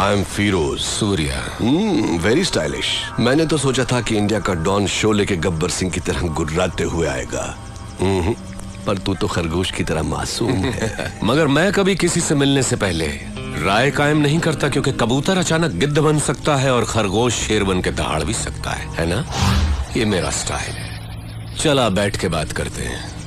I am Firoz Surya. Very stylish. मैंने तो सोचा था कि इंडिया का डॉन शोले के गब्बर सिंह की तरह गुर्राते हुए आएगा, पर तू तो खरगोश की तरह मासूम है। मगर मैं कभी किसी से मिलने से पहले राय कायम नहीं करता, क्योंकि कबूतर अचानक गिद्ध बन सकता है और खरगोश शेर बन के दहाड़ भी सकता है ना? ये मेरा स्टाइल है। चला बैठ के बात करते हैं।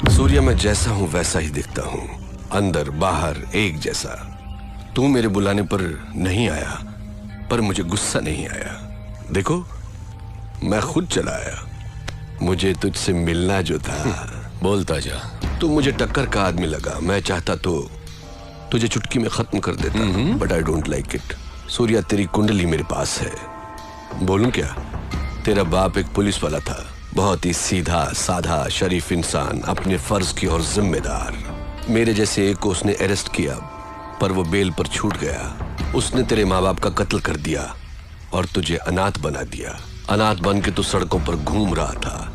सूर्या, मैं जैसा हूं वैसा ही दिखता हूं, अंदर बाहर एक जैसा। तू मेरे बुलाने पर नहीं आया, पर मुझे गुस्सा नहीं आया। देखो, मैं खुद चला आया। मुझे तुझसे मिलना जो था। बोलता जा। तू मुझे टक्कर का आदमी लगा। मैं चाहता तो तुझे चुटकी में खत्म कर देता, but I don't like it. Surya, तेरी कुंडली मेरे पास है। बोलूं क्या? तेरा बाप एक पुलिस वाला था, बहुत ही सीधा साधा शरीफ इंसान, अपने फर्ज की और जिम्मेदार। मेरे जैसे एक को उसने अरेस्ट किया, पर वो बेल पर छूट गया। उसने तेरे माँ बाप का कत्ल कर दिया और तुझे अनाथ बना दिया। अनाथ बन के तू सड़कों पर घूम रहा था।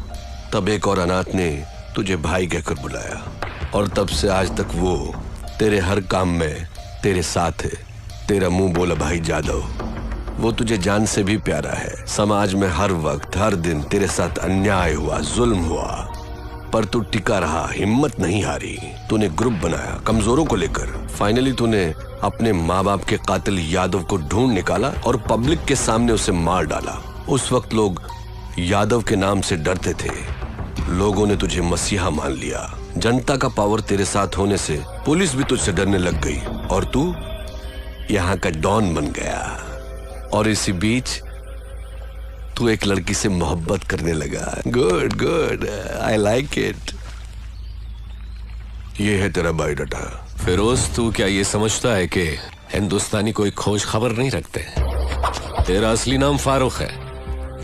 तब एक और अनाथ ने तुझे भाई कहकर बुलाया, और तब से आज तक वो तेरे हर काम में तेरे साथ है। तेरा मुंह बोला भाई जादव, वो तुझे जान से भी प्यारा है। समाज में हर वक्त हर दिन तेरे साथ अन्याय हुआ, जुल्म हुआ, पर तू टिका रहा, हिम्मत नहीं हारी। तूने ग्रुप बनाया कमजोरों को लेकर। फाइनली तूने अपने माँ बाप के कातिल यादव को ढूंढ निकाला और पब्लिक के सामने उसे मार डाला। उस वक्त लोग यादव के नाम से डरते थे। लोगों ने तुझे मसीहा मान लिया। जनता का पावर तेरे साथ होने से पुलिस भी तुझसे डरने लग गई, और तू यहाँ का डॉन बन गया। और इसी बीच तू एक लड़की से मोहब्बत करने लगा। Good good, I like it. ये है तेरा बायोडाटा। फिरोज, तू क्या ये समझता है कि हिंदुस्तानी कोई खोज खबर नहीं रखते? तेरा असली नाम फारूक है।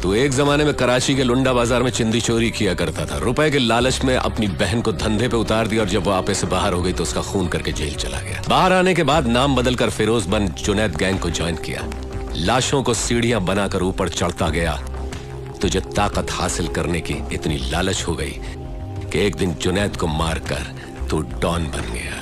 तू एक जमाने में कराची के लुंडा बाजार में चिंदी चोरी किया करता था। रुपए के लालच में अपनी बहन को धंधे पे उतार दिया, और जब वो आपे से बाहर हो गई तो उसका खून करके जेल चला गया। बाहर आने के बाद नाम बदलकर फिरोज बन जुनैद गैंग को ज्वाइन किया। लाशों को सीढ़ियां बनाकर ऊपर चढ़ता गया। तुझे ताकत हासिल करने की इतनी लालच हो गई कि एक दिन जुनैद को मारकर तू डॉन बन गया।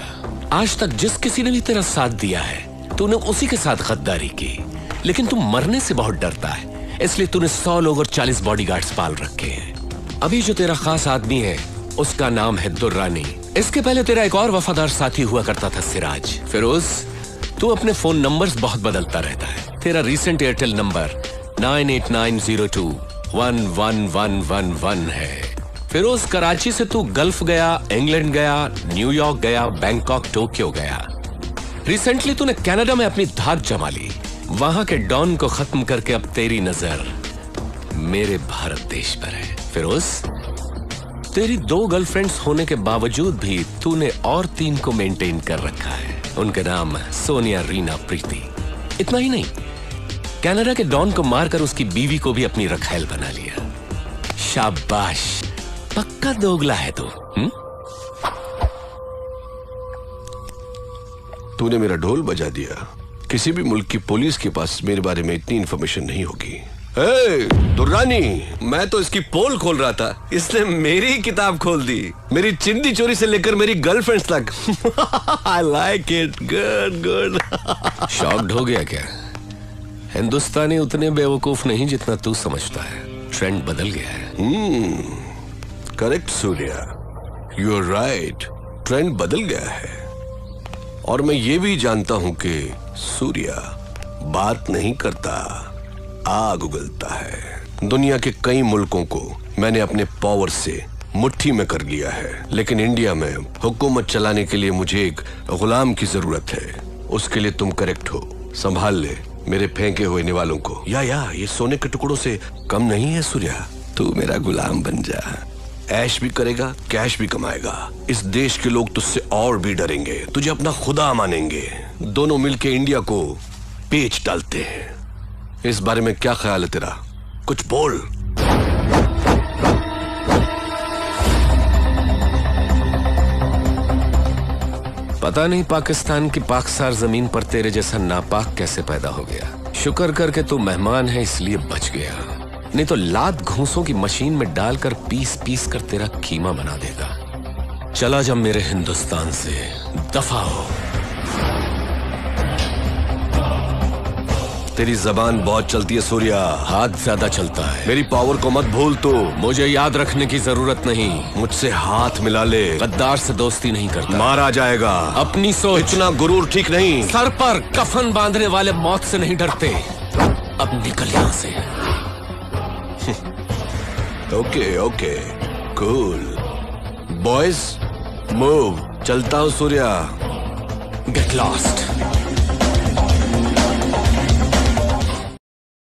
आज तक जिस किसी ने भी तेरा साथ दिया है, तूने उसी के साथ गद्दारी की। लेकिन तू मरने से बहुत डरता है, इसलिए तूने 100 लोग और 40 बॉडीगार्ड्स पाल रखे हैं। अभी जो तेरा खास आदमी है, उसका नाम है दुर्रानी। इसके पहले तेरा एक और वफादार साथी हुआ करता था, सिराज। फिरोज, तू अपने फोन नंबर्स बहुत बदलता रहता है। तेरा रीसेंट एयरटेल नंबर 9890211111 है। फिरोज, कराची से तू गल्फ गया, इंग्लैंड गया, न्यूयॉर्क गया, बैंकॉक, टोक्यो गया। रिसेंटली तूने कनाडा में अपनी धाक जमा ली। वहां के डॉन को खत्म करके अब तेरी नजर मेरे भारत देश पर है। फिरोज, तेरी 2 गर्लफ्रेंड्स होने के बावजूद भी तूने और 3 को मेंटेन कर रखा है। उनके नाम सोनिया, रीना, प्रीति। इतना ही नहीं, कनाडा के डॉन को मारकर उसकी बीवी को भी अपनी रखैल बना लिया। शाबाश, पक्का दोगला है तू। तूने मेरा ढोल बजा दिया। किसी भी मुल्क की पुलिस के पास मेरे बारे में इतनी इंफॉर्मेशन नहीं होगी। दुर्रानी, मैं तो इसकी पोल खोल रहा था, इसने मेरी किताब खोल दी। मेरी चिंदी चोरी से लेकर मेरी गर्लफ्रेंड्स तक। I like it, good good. Shocked हो गया क्या? हिंदुस्तानी उतने बेवकूफ नहीं जितना तू समझता है। ट्रेंड बदल गया है। Correct Surya, you are right. Trend बदल गया है, और मैं ये भी जानता हूं कि सूर्या बात नहीं करता, आग उगलता है। दुनिया के कई मुल्कों को मैंने अपने पावर से मुट्ठी में कर लिया है, लेकिन इंडिया में हुकूमत चलाने के लिए मुझे एक गुलाम की जरूरत है। उसके लिए तुम करेक्ट हो। संभाल ले मेरे फेंके हुए निवालों को। या ये सोने के टुकड़ों से कम नहीं है सूर्या। तू मेरा गुलाम बन जा। ऐश भी करेगा, कैश भी कमाएगा। इस देश के लोग तुझसे और भी डरेंगे, तुझे अपना खुदा मानेंगे। दोनों मिलके इंडिया को पेच डालते हैं। इस बारे में क्या ख्याल है तेरा? कुछ बोल। पता नहीं पाकिस्तान की पाकसार जमीन पर तेरे जैसा नापाक कैसे पैदा हो गया। शुक्र करके तू मेहमान है इसलिए बच गया, नहीं तो लात घूंसों की मशीन में डालकर पीस पीस कर तेरा कीमा बना देगा। चला जा मेरे हिंदुस्तान से, दफा हो। तेरी जबान बहुत चलती है सूर्या, हाथ ज्यादा चलता है। मेरी पावर को मत भूल तू। मुझे याद रखने की जरूरत नहीं। मुझसे हाथ मिला ले, गद्दार से दोस्ती नहीं करता। मारा जाएगा। अपनी सोच। इतना गुरूर ठीक नहीं। सर पर कफन बांधने वाले मौत से नहीं डरते। अब निकल यहां से। Okay okay cool boys, move. चलता हूँ सूर्या। Get lost.